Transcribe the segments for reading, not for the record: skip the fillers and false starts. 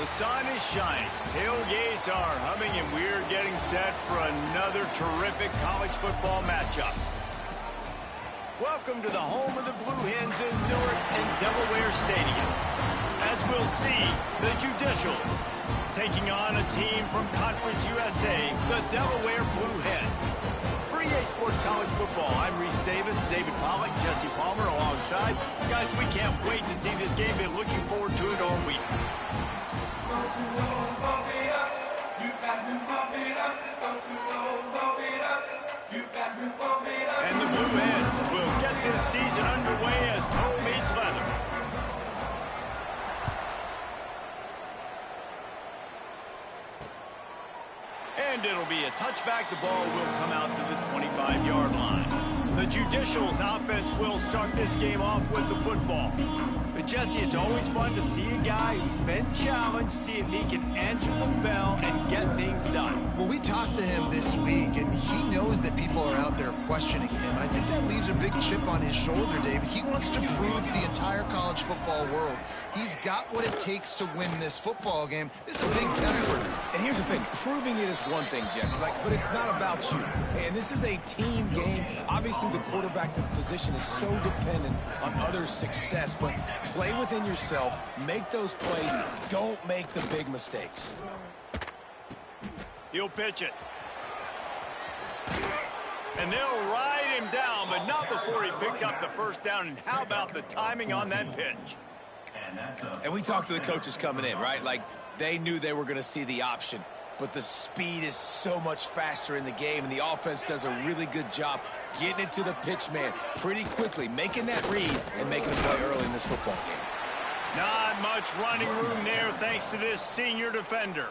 The sun is shining, tailgates are humming, and we're getting set for another terrific college football matchup. Welcome to the home of the Blue Hens in Newark and Delaware Stadium. As we'll see, the Judicials taking on a team from Conference USA, the Delaware Blue Hens. For EA Sports College Football, I'm Reese Davis, David Pollack, Jesse Palmer alongside. Guys, we can't wait to see this game. Been looking forward to it all week. And the Blue Hens will get this season underway as toe meets leather. And it'll be a touchback. The ball will come out to the 25-yard line. The Judicials offense will start this game off with the football. But Jesse, it's always fun to see a guy who's been challenged, see if he can answer the bell and get things done. Well, we talked to him this week, and he knows that people are out there questioning him. And I think that leaves a big chip on his shoulder, David. He wants to prove to the entire college football world he's got what it takes to win this football game. This is a big test for him. And here's the thing. Proving it is one thing, Jesse, but it's not about you. And this is a team game. Obviously, the quarterback position is so dependent on others' success, but play within yourself, make those plays, don't make the big mistakes. He'll pitch it. And they'll ride him down, but not before he picks up the first down. And how about the timing on that pitch? And we talked to the coaches coming in, right? Like, they knew they were going to see the option. But the speed is so much faster in the game, and the offense does a really good job getting it to the pitch man pretty quickly, making that read and making a play early in this football game. Not much running room there thanks to this senior defender.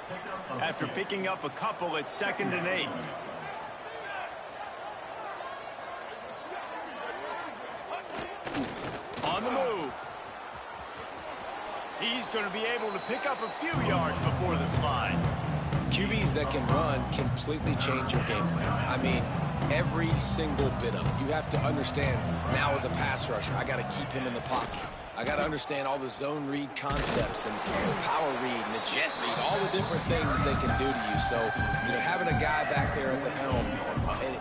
After picking up a couple at 2nd and 8. On the move. He's going to be able to pick up a few yards before the slide. QBs that can run completely change your game plan. I mean, every single bit of it. You have to understand now as a pass rusher, I got to keep him in the pocket. I got to understand all the zone read concepts and the power read and the jet read, all the different things they can do to you. So, having a guy back there at the helm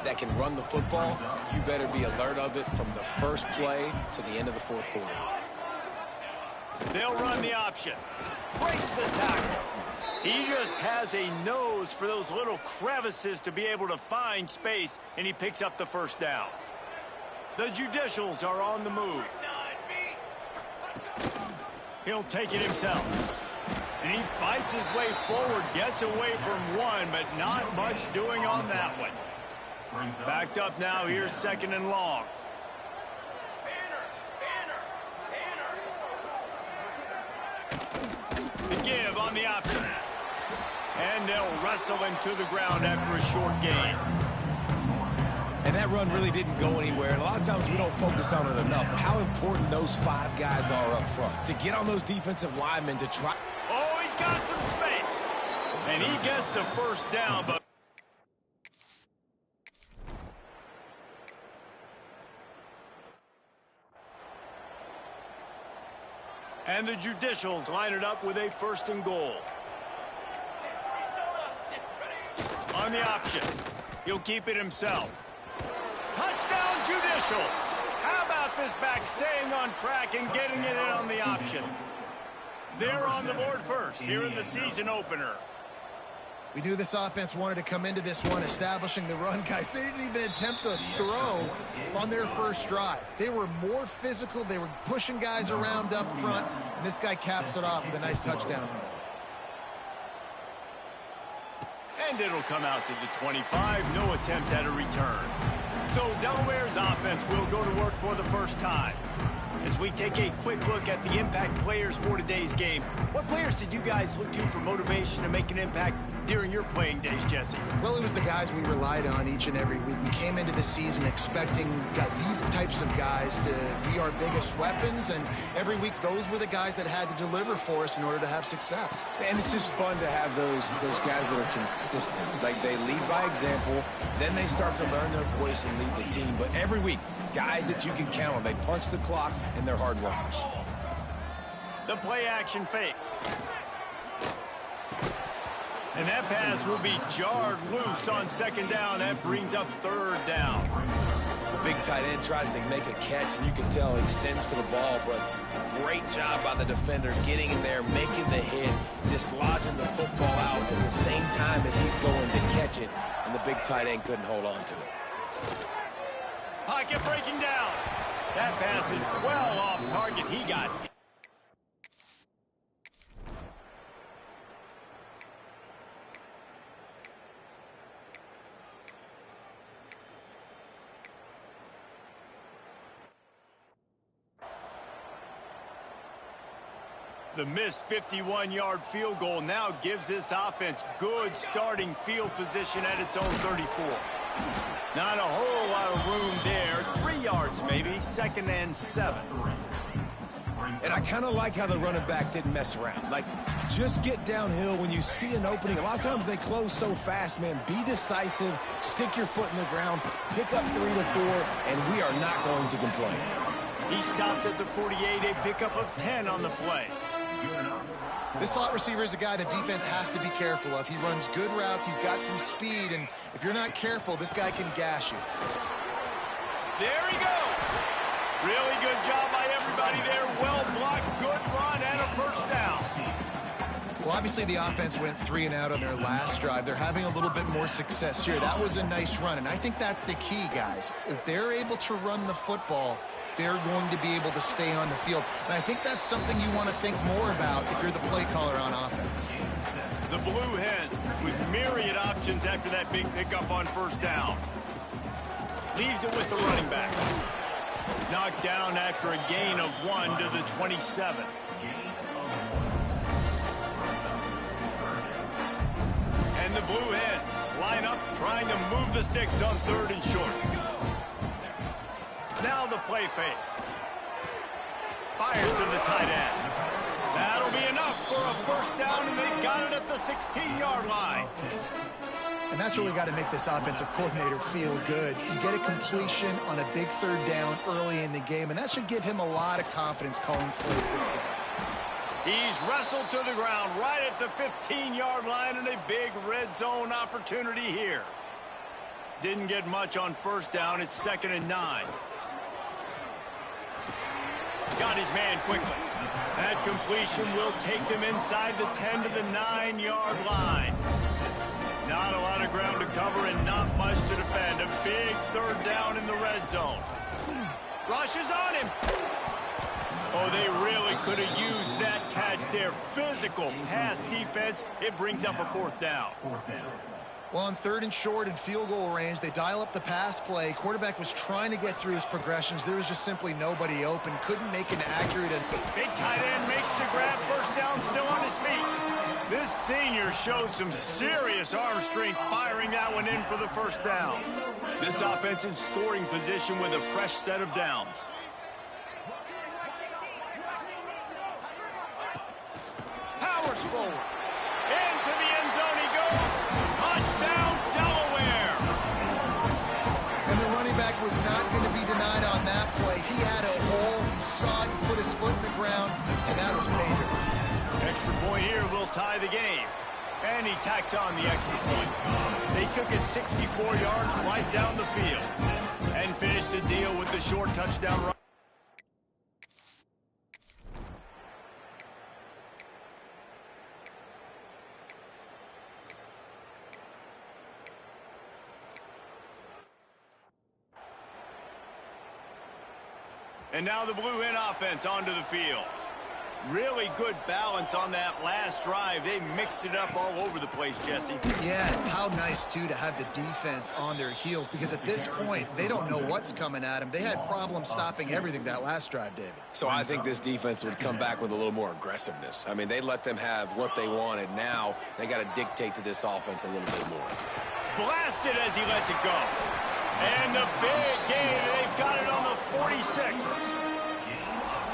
that can run the football, you better be alert of it from the first play to the end of the fourth quarter. They'll run the option. Breaks the tackle. He just has a nose for those little crevices to be able to find space, and he picks up the first down. The Judicials are on the move. He'll take it himself. And he fights his way forward, gets away from one, but not much doing on that one. Backed up now, here's 2nd and long. The give on the option. And they'll wrestle him to the ground after a short gain. And that run really didn't go anywhere. And a lot of times we don't focus on it enough. How important those 5 guys are up front. To get on those defensive linemen to try. Oh, he's got some space. And he gets the first down, but and the Judicials line it up with a 1st and goal. On the option. He'll keep it himself. Touchdown, Judicials. How about this back staying on track and getting it in on the option? They're on the board first here in the season opener. We knew this offense wanted to come into this one establishing the run, guys. They didn't even attempt to throw on their first drive. They were more physical. They were pushing guys around up front, and this guy caps it off with a nice touchdown. And it'll come out to the 25. No attempt at a return. So Delaware's offense will go to work for the first time. As we take a quick look at the impact players for today's game, what players did you guys look to for motivation to make an impact during your playing days, Jesse? Well, it was the guys we relied on each and every week. We came into the season expecting these types of guys to be our biggest weapons, and every week those were the guys that had to deliver for us in order to have success. And it's just fun to have those guys that are consistent. Like, they lead by example, then they start to learn their voice and lead the team. But every week, guys that you can count on. They punch the clock, and they're hard workers. The play action fake. And that pass will be jarred loose on second down. That brings up third down. The big tight end tries to make a catch, and you can tell he extends for the ball, but great job by the defender getting in there, making the hit, dislodging the football out at the same time as he's going to catch it, and the big tight end couldn't hold on to it. Pocket breaking down. That pass is well off target. He got hit. The missed 51-yard field goal now gives this offense good starting field position at its own 34. Not a whole lot of room there. 3 yards maybe, 2nd and 7. And I kind of like how the running back didn't mess around. Like, just get downhill when you see an opening. A lot of times they close so fast, man. Be decisive, stick your foot in the ground, pick up 3 to 4, and we are not going to complain. He stopped at the 48, a pickup of 10 on the play. This slot receiver is a guy the defense has to be careful of. He runs good routes, he's got some speed, and if you're not careful, this guy can gash you. There he goes. Really good job by everybody there. Well blocked, good run, and a first down. Well, obviously the offense went 3 and out on their last drive. They're having a little bit more success here. That was a nice run, and I think that's the key, guys. If they're able to run the football, they're going to be able to stay on the field. And I think that's something you want to think more about if you're the play caller on offense. The Blue Hens with myriad options after that big pickup on first down. Leaves it with the running back. Knocked down after a gain of 1 to the 27. And the Blue Hens line up trying to move the sticks on 3rd and short. Now the play fake. Fires to the tight end. That'll be enough for a first down, and they've got it at the 16-yard line. And that's really got to make this offensive coordinator feel good. You get a completion on a big 3rd down early in the game, and that should give him a lot of confidence calling plays this game. He's wrestled to the ground right at the 15-yard line, and a big red zone opportunity here. Didn't get much on first down. It's 2nd and 9. Got his man quickly. That completion will take them inside the 10 to the 9-yard line. Not a lot of ground to cover and not much to defend. A big 3rd down in the red zone. Rushes on him. Oh, they really could have used that catch there. Physical pass defense. It brings up a 4th down. Well, on 3rd and short and field goal range, they dial up the pass play. Quarterback was trying to get through his progressions. There was just simply nobody open. Couldn't make an accurate. Big tight end makes the grab. First down, still on his feet. This senior showed some serious arm strength firing that one in for the first down. This offense in scoring position with a fresh set of downs. Powers forward. Into the end zone he goes. Touchdown, Delaware. And the running back was not going to be denied on that play. He had a hole. He saw it. He put his foot in the ground, and that was major. Extra point here will tie the game. And he tacks on the extra point. They took it 64 yards right down the field. And finished the deal with the short touchdown run. And now the Blue Hen offense onto the field. Really good balance on that last drive. They mixed it up all over the place, Jesse. Yeah, how nice, too, to have the defense on their heels, because at this point, they don't know what's coming at them. They had problems stopping everything that last drive, David. So I think this defense would come back with a little more aggressiveness. I mean, they let them have what they wanted. Now they got to dictate to this offense a little bit more. Blasted as he lets it go. And the big gain, they've got it on the 46.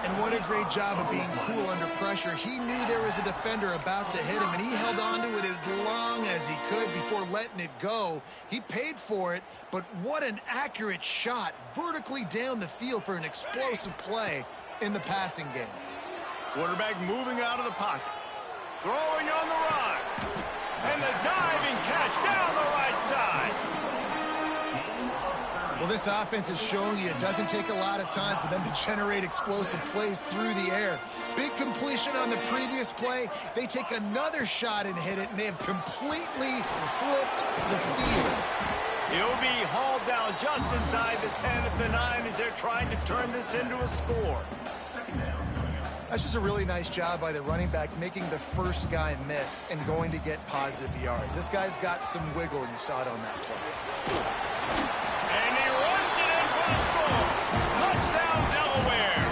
And what a great job of being cool under pressure. He knew there was a defender about to hit him, and he held on to it as long as he could before letting it go. He paid for it, but what an accurate shot vertically down the field for an explosive play in the passing game. Quarterback moving out of the pocket. Throwing on the run. And the diving catch down the right side. Well, this offense is showing you it doesn't take a lot of time for them to generate explosive plays through the air. Big completion on the previous play. They take another shot and hit it, and they have completely flipped the field. He'll be hauled down just inside the 10 at the 9 as they're trying to turn this into a score. That's just a really nice job by the running back, making the first guy miss and going to get positive yards. This guy's got some wiggle, and you saw it on that play. And he runs it in for the score. Touchdown, Delaware.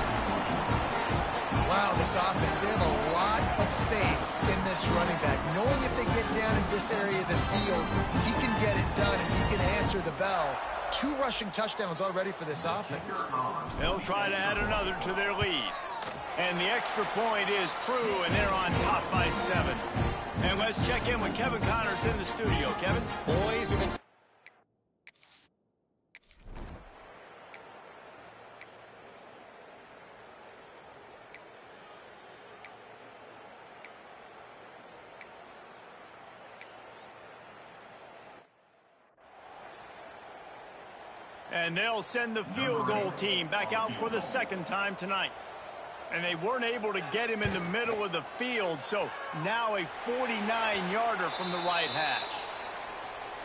Wow, this offense, they have a lot of faith in this running back. Knowing if they get down in this area of the field, he can get it done and he can answer the bell. 2 rushing touchdowns already for this offense. They'll try to add another to their lead. And the extra point is true, and they're on top by 7. And let's check in with Kevin Connors in the studio. Kevin? Boys have been... And they'll send the field goal team back out for the second time tonight. And they weren't able to get him in the middle of the field, so now a 49-yarder from the right hash.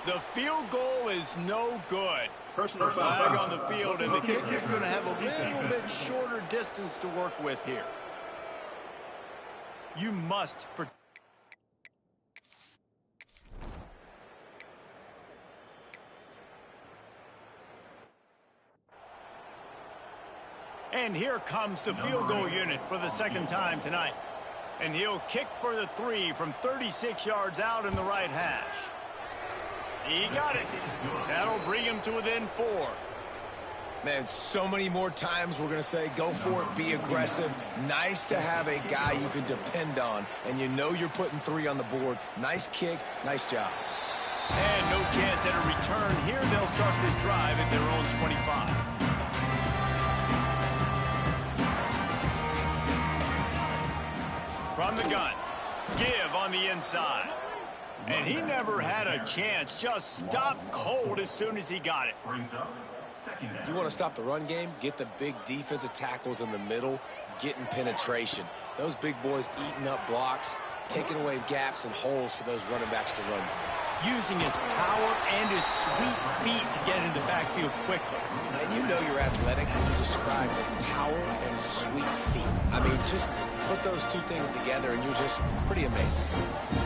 The field goal is no good. Personal flag on the field, and the kicker's going to have a little bit shorter distance to work with here. You must protect. And here comes the field goal unit for the second time tonight. And he'll kick for the 3 from 36 yards out in the right hash. He got it. That'll bring him to within 4. Man, so many more times we're going to say, go for it, be aggressive. Nice to have a guy you can depend on, and you know you're putting 3 on the board. Nice kick, nice job. And no chance at a return here. They'll start this drive at their own 25. From the gun, give on the inside. And he never had a chance, just stopped cold as soon as he got it. You want to stop the run game? Get the big defensive tackles in the middle, getting penetration. Those big boys eating up blocks, taking away gaps and holes for those running backs to run through. Using his power and his sweet feet to get into the backfield quickly. And you know you're athletic when you describe as power and sweet feet. I mean, just put those 2 things together and you're just pretty amazing.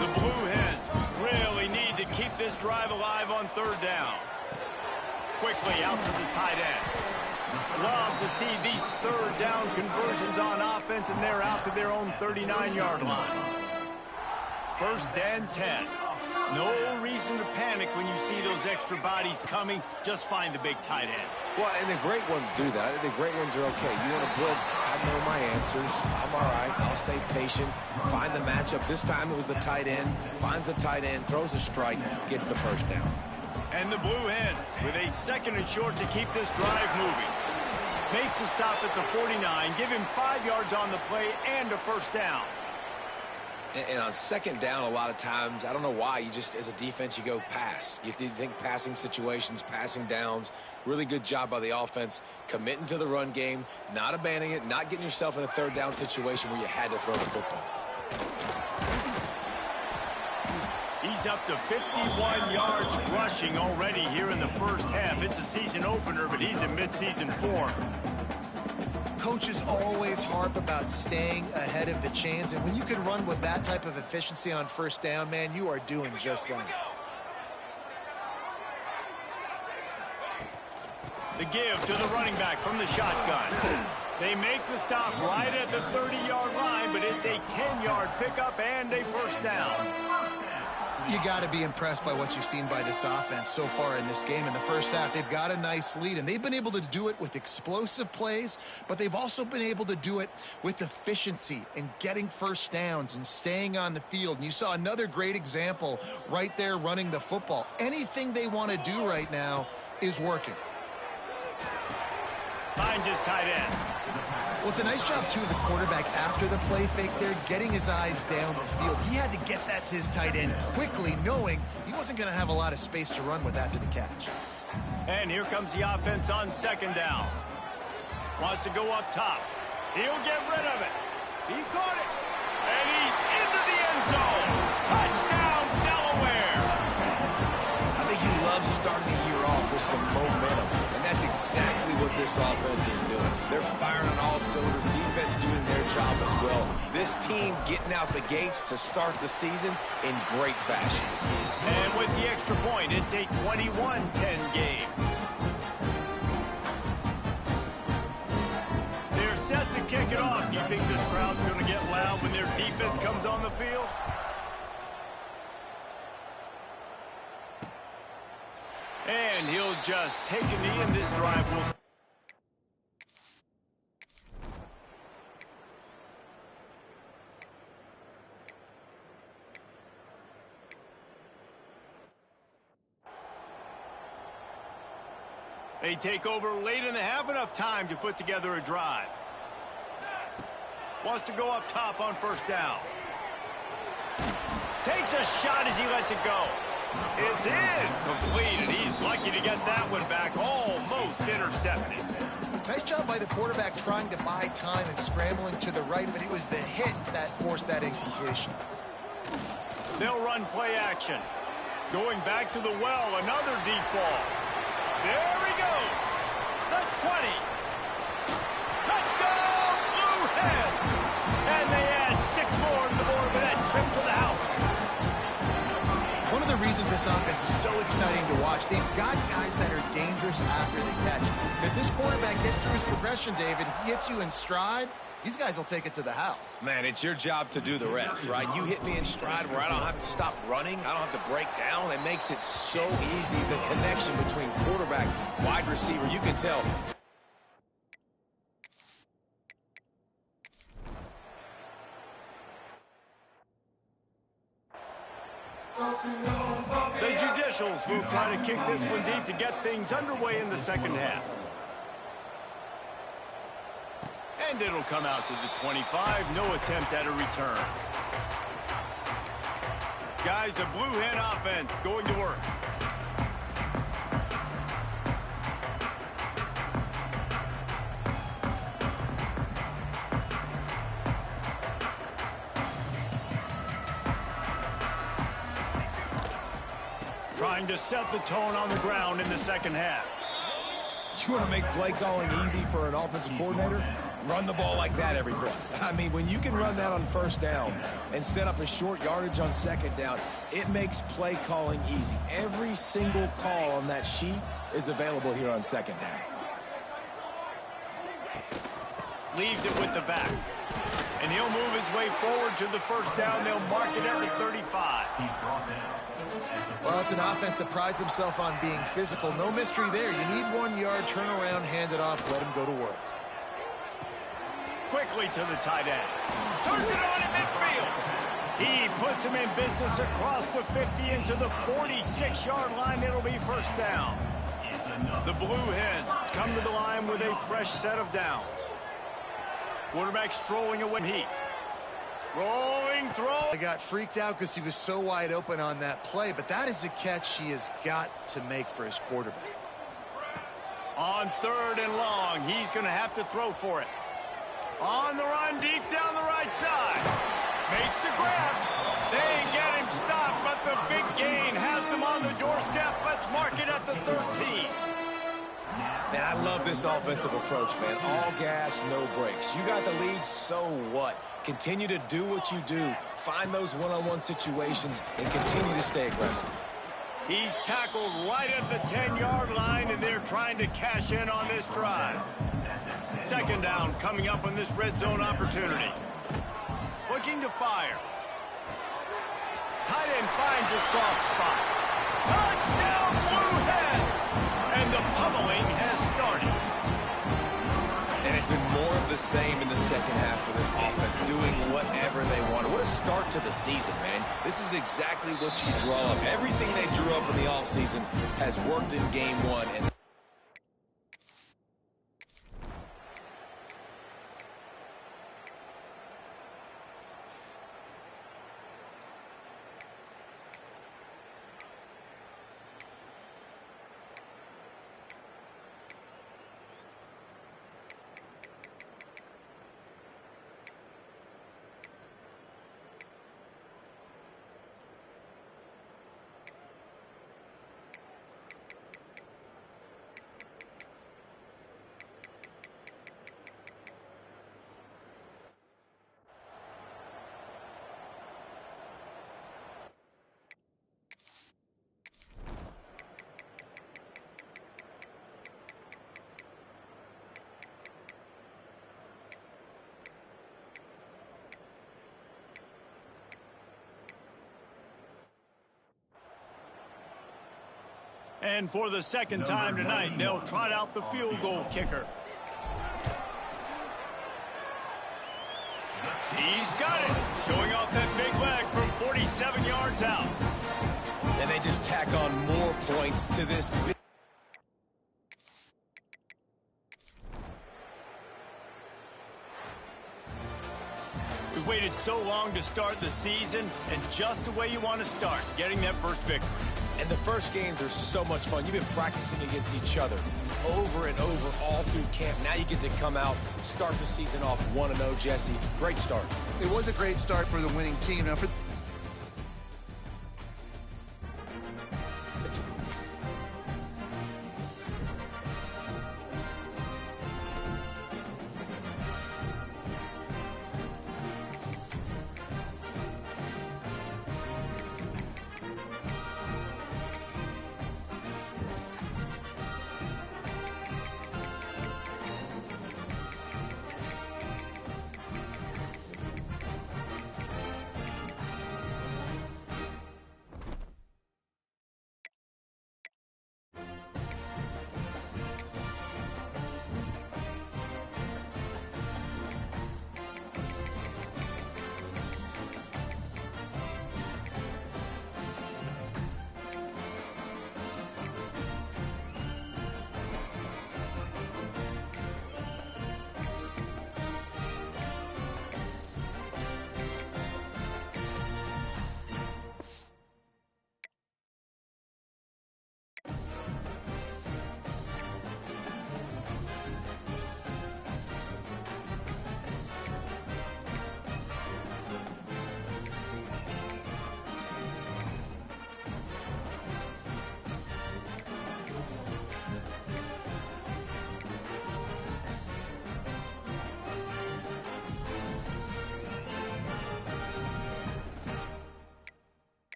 The Blue Hens really need to keep this drive alive on 3rd down. Quickly out to the tight end. Love to see these 3rd down conversions on offense, and they're out to their own 39-yard line. 1st and 10. No reason to panic when you see those extra bodies coming. Just find the big tight end. Well, and the great ones do that. I think the great ones are okay. You want to blitz, I know my answers. I'm all right. I'll stay patient. Find the matchup. This time it was the tight end. Finds the tight end, throws a strike, gets the 1st down. And the Blue Hens with a 2nd and short to keep this drive moving. Makes the stop at the 49. Give him 5 yards on the play and a 1st down. And on 2nd down, a lot of times, I don't know why, you just, as a defense, you go pass. You think passing situations, passing downs. Really good job by the offense, committing to the run game, not abandoning it, not getting yourself in a 3rd down situation where you had to throw the football. He's up to 51 yards rushing already here in the 1st half. It's a season opener, but he's in midseason form. Coaches always harp about staying ahead of the chains, and when you can run with that type of efficiency on 1st down, man, you are doing just that. The give to the running back from the shotgun. They make the stop right at the 30-yard line, but it's a 10-yard pickup and a 1st down. You got to be impressed by what you've seen by this offense so far in this game. In the 1st half, they've got a nice lead, and they've been able to do it with explosive plays, but they've also been able to do it with efficiency and getting 1st downs and staying on the field. And you saw another great example right there running the football. Anything they want to do right now is working. Finds his tight end. Well, it's a nice job, too, of the quarterback after the play fake there, getting his eyes down the field. He had to get that to his tight end quickly, knowing he wasn't going to have a lot of space to run with after the catch. And here comes the offense on second down. Wants to go up top. He'll get rid of it. He caught it. And he's into the end zone. Touchdown, Delaware. I think he loves starting the year off with some momentum, and that's exactly what this offense is doing. They're firing on all cylinders, defense doing their job as well. This team getting out the gates to start the season in great fashion. And with the extra point, it's a 21-10 game. They're set to kick it off. Do you think this crowd's going to get loud when their defense comes on the field? And he'll just take a knee, and this drive will... They take over late in the half, enough time to put together a drive. Wants to go up top on first down. Takes a shot as he lets it go. It's in. Completed. He's lucky to get that one back. Almost intercepted. Nice job by the quarterback trying to buy time and scrambling to the right, but it was the hit that forced that incompletion. They'll run play action. Going back to the well, another deep ball. There he goes. The 20. Touchdown, Blue Hens. And they add 6 more to the board with that trip to the house. One of the reasons this offense is so exciting to watch, they've got guys that are dangerous after the catch. And if this quarterback gets through his progression, David, he hits you in stride, these guys will take it to the house. Man, it's your job to do the rest, right? You hit me in stride where I don't have to stop running. I don't have to break down. It makes it so easy. The connection between quarterback, wide receiver, you can tell. The Judicials will try to kick this one deep to get things underway in the second half. And it'll come out to the 25. No attempt at a return. Guys, the Blue Hen offense going to work. Trying to set the tone on the ground in the second half. You want to make play calling easy for an offensive coordinator? Run the ball like that every play. I mean, when you can run that on first down and set up a short yardage on second down, it makes play calling easy. Every single call on that sheet is available here on second down. Leaves it with the back. And he'll move his way forward to the first down. They'll mark it at the 35. Well, it's an offense that prides themselves on being physical. No mystery there. You need 1 yard, turn around, hand it off, let him go to work. Quickly to the tight end. Turns it on in midfield. He puts him in business across the 50 into the 46-yard line. It'll be first down. The Blue Hens come to the line with a fresh set of downs. Quarterback strolling away from heat. Rolling throw. I got freaked out because he was so wide open on that play, but that is a catch he has got to make for his quarterback. On third and long, he's going to have to throw for it. On the run, deep down the right side. Makes the grab. They get him stopped, but the big gain has them on the doorstep. Let's mark it at the 13. Man, I love this offensive approach, man. All gas, no brakes. You got the lead, so what? Continue to do what you do. Find those one-on-one situations and continue to stay aggressive. He's tackled right at the 10-yard line, and they're trying to cash in on this drive. Second down coming up on this red zone opportunity. Looking to fire. Tight end finds a soft spot. Touchdown, Blue Hens! And the pummeling has started. And it's been more of the same in the second half for this offense, doing whatever they want. What a start to the season, man. This is exactly what you draw up. Everything they drew up in the offseason has worked in game one. And And for the second time tonight, they'll trot out the field goal kicker. He's got it, showing off that big leg from 47 yards out. And they just tack on more points to this. We waited so long to start the season, and just the way you want to start, getting that first victory. And the first games are so much fun. You've been practicing against each other over and over all through camp. Now you get to come out, start the season off 1-0, Jesse. Great start. It was a great start for the winning team. Now, for